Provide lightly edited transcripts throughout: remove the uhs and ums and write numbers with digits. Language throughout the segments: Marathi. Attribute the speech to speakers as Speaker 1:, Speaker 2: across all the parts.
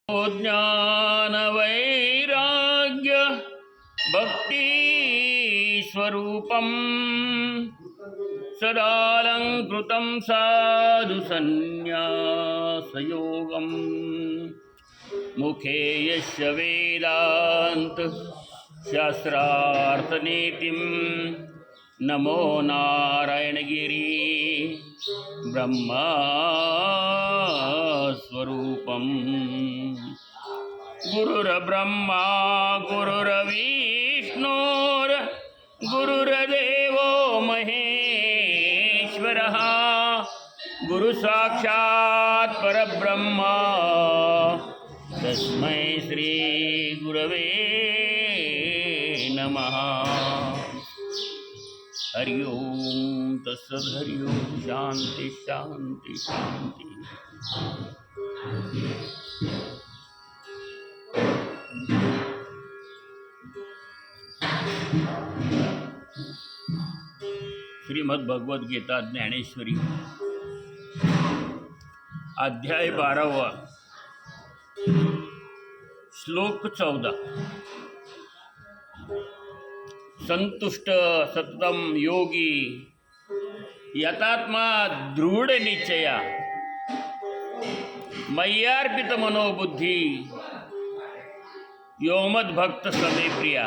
Speaker 1: ज्ञान वैराग्य भक्ति स्वरूपम सदालंकृतं साधु संन्यासयोगम मुखे यस्य वेदांत शास्त्रार्थनीतिं नमो नारायणगिरी ब्रह्मा स्वरूपम गुरुर्ब्रह्मा गुरुर्विष्णुर् गुरुर्देवो महेश्वरः गुरु साक्षात् परब्रह्मा तस्मै श्री गुरवे नमः। हरि ओम तत्सत्। हरि ओम शांति शांति शांति। श्रीमद् भगवद गीता ज्ञानेश्वरी अध्याय 12 श्लोक 14। संतुष्ट सततम योगी यतात्मा दृढ़ निश्चया मय्यार्पित मनोबुद्धि यो मद्भक्त समे प्रिया।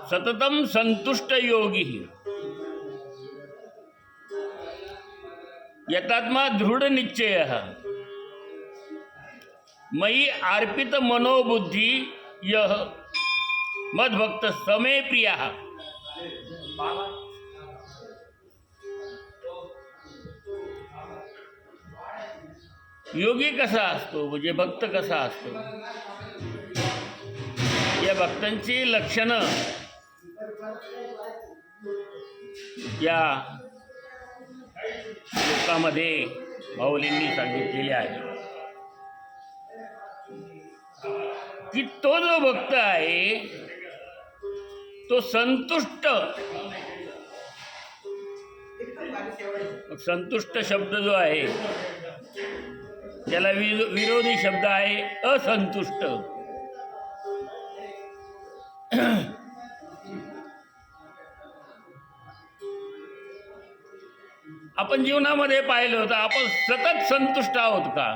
Speaker 1: सततम संतुष्ट योगी यतात्मा दृढ़ निश्चय मयि अर्पित मनोबुद्धि यह मद्भक्त समे प्रिया। योगी कसा असतो म्हणजे भक्त कसा असतो, या भक्तांची लक्षणं या श्लोकामध्ये माऊलींनी सांगितलेले आहे की तो जो भक्त आहे तो संतुष्ट। संतुष्ट शब्द जो आहे त्याला विरोधी शब्द आहे असंतुष्ट। आपण जीवनामध्ये पाहिलं होतं, आपण सतत संतुष्ट आहोत का?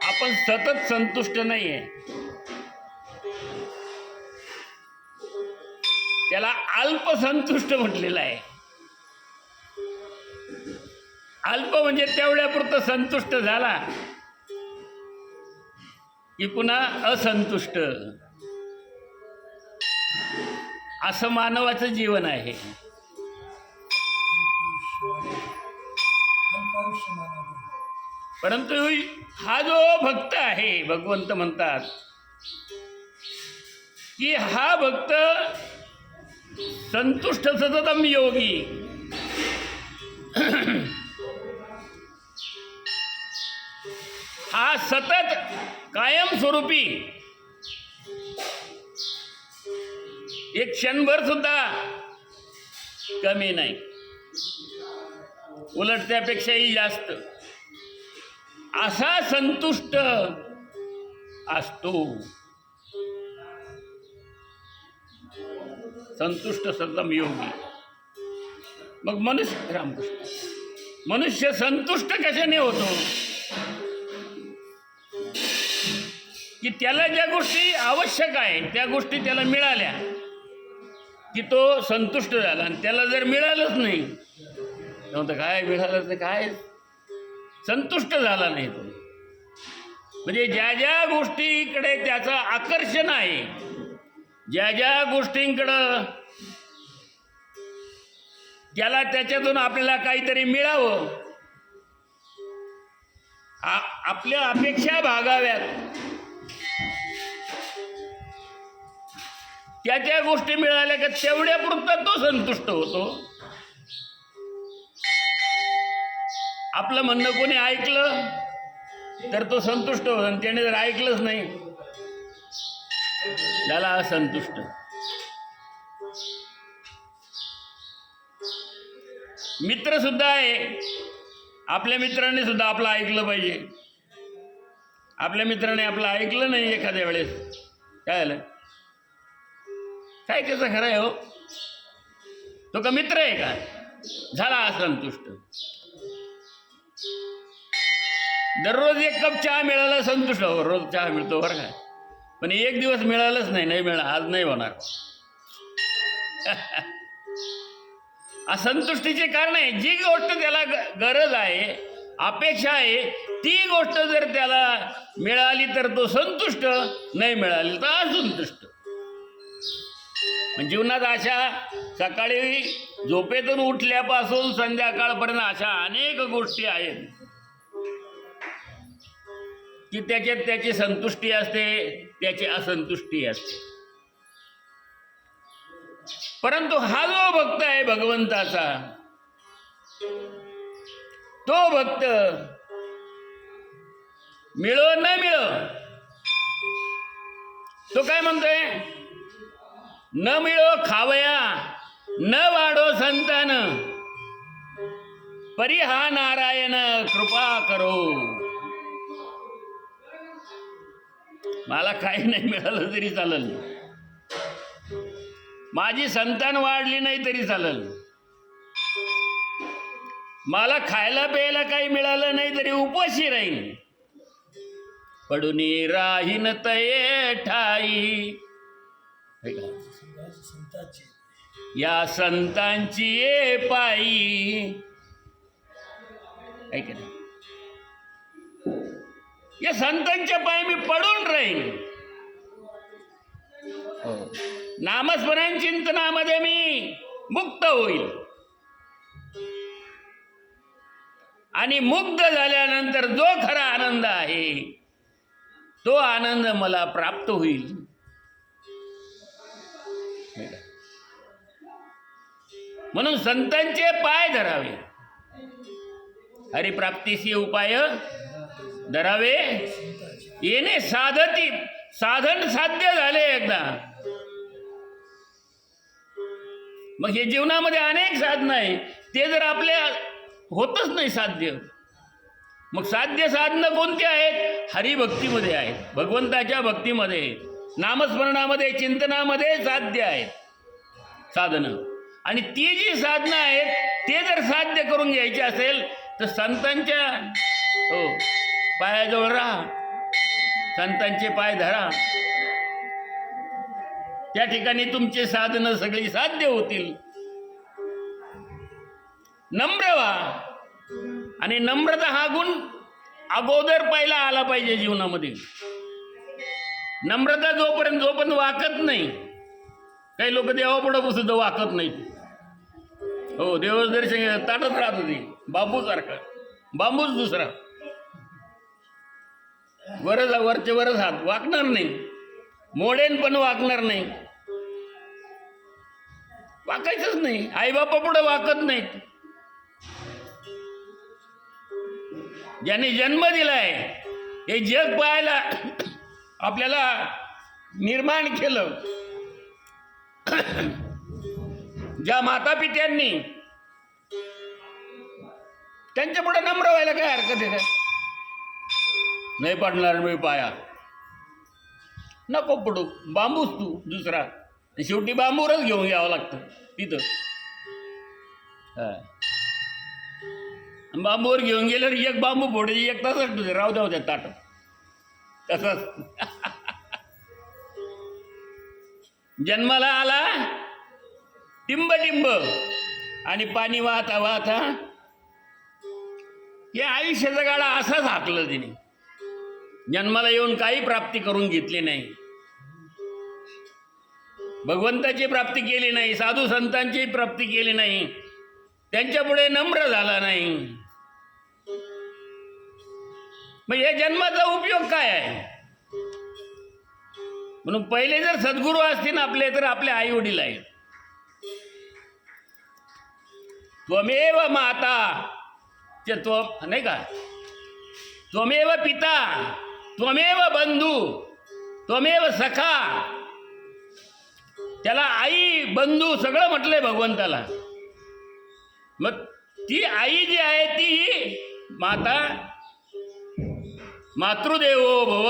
Speaker 1: आपण सतत संतुष्ट नाहीये, त्याला अल्पसंतुष्ट म्हटलेलं आहे। अल्प म्हणजे तेवढ्यापुरतं संतुष्ट झाला की पुन्हा असंतुष्ट, असं मानवाचं जीवन आहे। परंतु हा जो भक्त आहे, भगवंत म्हणतात की हा भक्त संतुष्ट सततम योगी, हा सतत कायमस्वरूपी एक क्षणभर सुद्धा कमी नाही, उलट त्यापेक्षाही जास्त असा संतुष्ट असतो। संतुष्ट सततम योगी। मग मनुष्य संतुष्ट कशाने होतो की त्याला ज्या गोष्टी आवश्यक आहेत त्या गोष्टी त्याला मिळाल्या की तो संतुष्ट झाला, आणि त्याला जर मिळालंच नाही तर काय मिळालं तर काय संतुष्ट झाला नाही तो। म्हणजे ज्या ज्या गोष्टीकडे त्याचं आकर्षण आहे, ज्या ज्या गोष्टींकडं त्याला त्याच्यातून आपल्याला काहीतरी मिळावं, आपल्या अपेक्षा भागाव्यात, त्या गोष्टी मिळाल्या का तेवढ्यापुरता तो संतुष्ट होतो। आपलं म्हणणं कोणी ऐकलं तर तो संतुष्ट होतो, आणि त्याने जर ऐकलंच नाही झाला असंतुष्ट। मित्र सुद्धा आहे. आपल्या मित्राने सुद्धा आपलं ऐकलं पाहिजे. आपल्या मित्राने आपलं ऐकलं नाही एखाद्या वेळेस, काय झालं? काय कसं खरं आहे हो? तो का मित्र आहे का? झाला असंतुष्ट. दररोज एक कप चहा मिळाला संतुष्ट हो. रोज चहा मिळतो बरं का, पण एक दिवस मिळालंच नाही, नाही मिळालं, आज नाही होणार. असंतुष्टीचे कारण आहे, जी गोष्ट त्याला गरज आहे, अपेक्षा आहे, ती गोष्ट जर त्याला मिळाली तर तो संतुष्ट, नाही मिळाली तर असंतुष्ट. जीवनात अशा सकाळी झोपेतून उठल्यापासून संध्याकाळपर्यंत अशा अनेक गोष्टी आहेत की त्याच्यात त्याची संतुष्टी असते, त्याची असंतुष्टी असते. परंतु हा जो भक्त आहे भगवंताचा, तो भक्त मिळो न मिळो, तो काय म्हणतोय? न मिळो खावया, न वाढो संतान, परिहा नारायण कृपा करो. मला काही नाही मिळालं तरी चालेल, माझी संतान वाढली नाही तरी चालेल, मला खायला प्यायला काही मिळालं नाही तरी उपाशी राहील, पडूनी राहीन तये ठाई. या संतांची ये पायी, ऐक ना, या संतांच्या पायी मी पडून राहीन. नामस्मरण चिंतनामध्ये मी मुक्त होईल आणि मुक्त झाल्यानंतर जो खरा आनंद आहे तो आनंद मला प्राप्त होईल. म्हणून संतांचे पाय धरावे, हरिप्राप्तीशी उपाय धरावे, येणे साधती. साधन साध्य झाले एकदा, मग हे जीवनामध्ये अनेक साधन आहे, ते जर आपल्या होतच नाही साध्य, मग साध्य साधनं कोणती आहेत? हरिभक्तीमध्ये आहेत, भगवंताच्या भक्तीमध्ये, नामस्मरणामध्ये, चिंतनामध्ये साध्य आहेत साधनं. आणि ती जी साधनं आहेत ते जर साध्य करून घ्यायची असेल तर संतांच्या पायाजवळ राहा, संतांचे पाय धरा, त्या ठिकाणी तुमचे साधनं सगळी साध्य होतील. नम्र व्हा, आणि नम्रता हा गुण अगोदर पहिला आला पाहिजे जीवनामध्ये. नम्रता जोपर्यंत वाकत नाही, काही लोक देवापुढं सुद्धा वाकत नाहीत. हो, देवदर्शन ताटत राहत होती बांबूसारखा, बांबूच दुसरा, वरचे वरच हात, वाकणार नाही, मोडेन पण वाकणार नाही, वाकायचंच नाही. आईबापा पुढे वाकत नाहीत. ज्याने जन्म दिलाय, हे जग पाहायला आपल्याला निर्माण केलं, ज्या माता पित्यांनी, त्यांच्या पुढे नम्र व्हायला काय हरकत आहे का? नाही पडणार मी पाया, नको पडू, बांबूच तू दुसरा, शेवटी बांबूवरच घेऊन यावं लागतं तिथं. बांबूवर घेऊन गेल्यावर एक बांबू फोडायची, एक तासच तुझे राहू द्या ताट तसंच. जन्माला आला टिंब टिंब आणि पाणी वाहता वाहता हे आयुष्याचा गाडा असाच हाकलं तिने. जन्माला येऊन काही प्राप्ती करून घेतली नाही, भगवंताची प्राप्ती केली नाही, साधू संतांची प्राप्ती केली नाही, त्यांच्या पुढे नम्र झाला नाही. मग या जन्माचा उपयोग काय आहे? म्हणून पहिले जर सद्गुरू असतील आपले तर आपले आई वडील आहेत. त्वमेव माता नाही का, त्वमेव पिता, त्वमेव बंधू, त्वमेव सखा. त्याला आई बंधू सगळं म्हटलंय भगवंताला. मग ती आई जी आहे ती माता, मातृदेवो भव,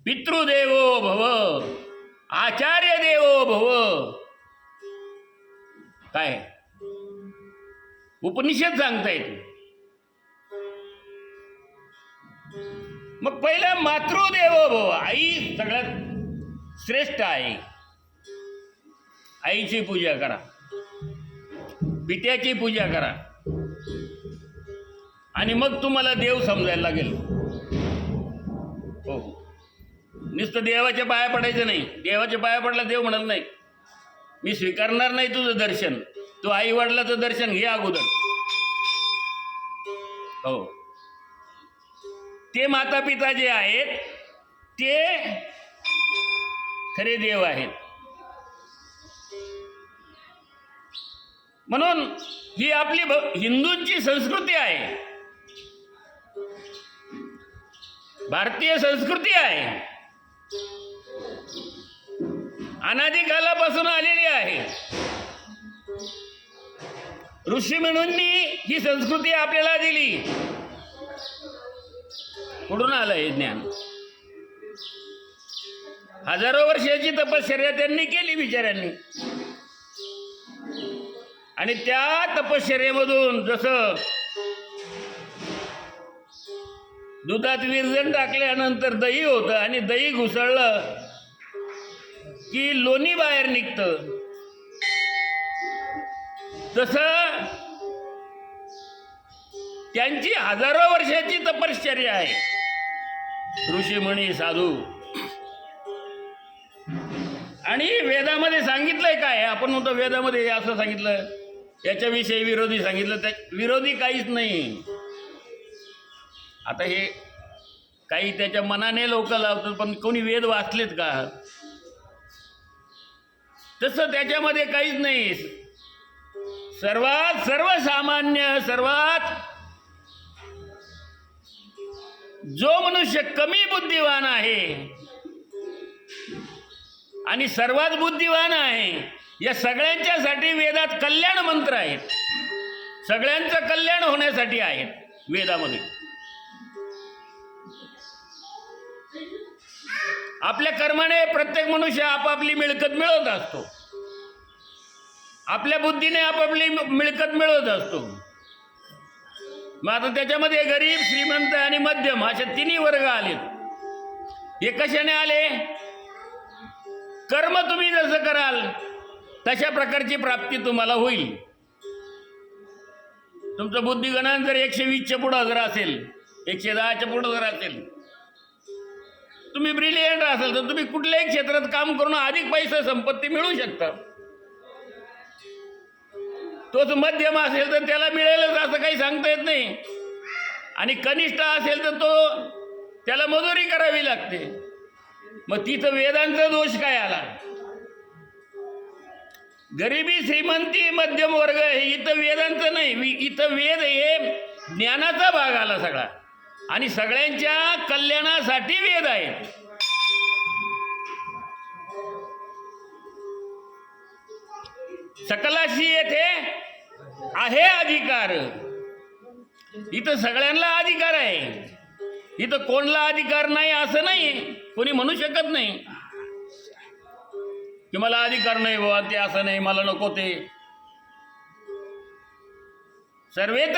Speaker 1: पितृदेवो भव, आचार्य देवो भव. काय उपनिषद सांगतायत. मग पहिलं मातृदेवो भव, आई सगळ्यात श्रेष्ठ आहे. आईची पूजा करा, पित्याची पूजा करा, आणि मग तुम्हाला देव समजायला लागेल. हो, नुसतं देवाच्या पाया पडायचं नाही. देवाच्या पाया पडला देव म्हणाल नाही मी स्वीकारणार नाही तुझं दर्शन. तू आई वडिलाचं दर्शन घे अगोदर. हो, ते माता पिता जे आहेत ते खरे देव आहेत. म्हणून ही आपली हिंदूंची संस्कृती आहे, भारतीय संस्कृती आहे, अनादी कालापासून आलेली आहे. ऋषीमुनींनी ही संस्कृती आपल्याला दिली. कुठून आलं हे ज्ञान? हजारो वर्षाची तपश्चर्या त्यांनी केली बिचाऱ्यांनी. आणि त्या तपश्चर्येमधून जसं दुधात विरजण टाकल्यानंतर दही होतं आणि दही घुसळलं की लोणी बाहेर निघतं, तसं त्यांची हजारो वर्षाची तपश्चर्या आहे. ऋषीमुनी साधू. आणि वेदामध्ये सांगितलंय काय? आपण म्हणतो वेदामध्ये असं सांगितलं, याच्याविषयी विरोधी सांगितलं. त्या विरोधी काहीच नाही. आता हे काही त्याच्या मनाने लोक लावतात, पण कोणी वेद वाचलेत का? तसं त्याच्यामध्ये काहीच नाही. सर्वसामान्य, सर्वात जो मनुष्य कमी बुद्धिवान आहे आणि सर्वात बुद्धिवान आहे, या सगळ्यांच्यासाठी वेदात कल्याण मंत्र आहेत. सगळ्यांचं कल्याण होण्यासाठी आहेत वेदामध्ये. आपल्या कर्माने प्रत्येक मनुष्य आपापली मिळकत मिळवत असतो. आपल्या बुद्धीने आपापली मिळकत मिळवत असतो. मग आता त्याच्यामध्ये गरीब, श्रीमंत आणि मध्यम असे तिन्ही वर्ग आलेत. हे कशाने आले? कर्म तुम्ही जसं कराल तशा प्रकारची प्राप्ती तुम्हाला होईल. तुमचं बुद्धिगणन जर 120च्या पुढं जर असेल, 110च्या पुढं जर असेल, तुम्ही ब्रिलियंट असाल तर तुम्ही कुठल्याही क्षेत्रात काम करून अधिक पैसा संपत्ती मिळू शकता. तोच मध्यम असेल तर त्याला मिळेलच असं काही सांगता येत नाही. आणि कनिष्ठ असेल तर त्याला मजुरी करावी लागते. मग तिथं वेदांचा दोष काय आला? गरिबी, श्रीमंती, मध्यम वर्ग हे इथं वेदांचं नाही. इथं वेद हे ज्ञानाचा भाग आला सगळा. आणि सगळ्यांच्या कल्याणासाठी वेद आहेत. सकलाशी येथे आहे अधिकार. इथं सगळ्यांना अधिकार आहे. इथं कोणला अधिकार नाही असं नाही. कोणी म्हणू शकत नाही की मला अधिकार नाही बाबा, ते असं नाही, मला नको ते. सर्वत्र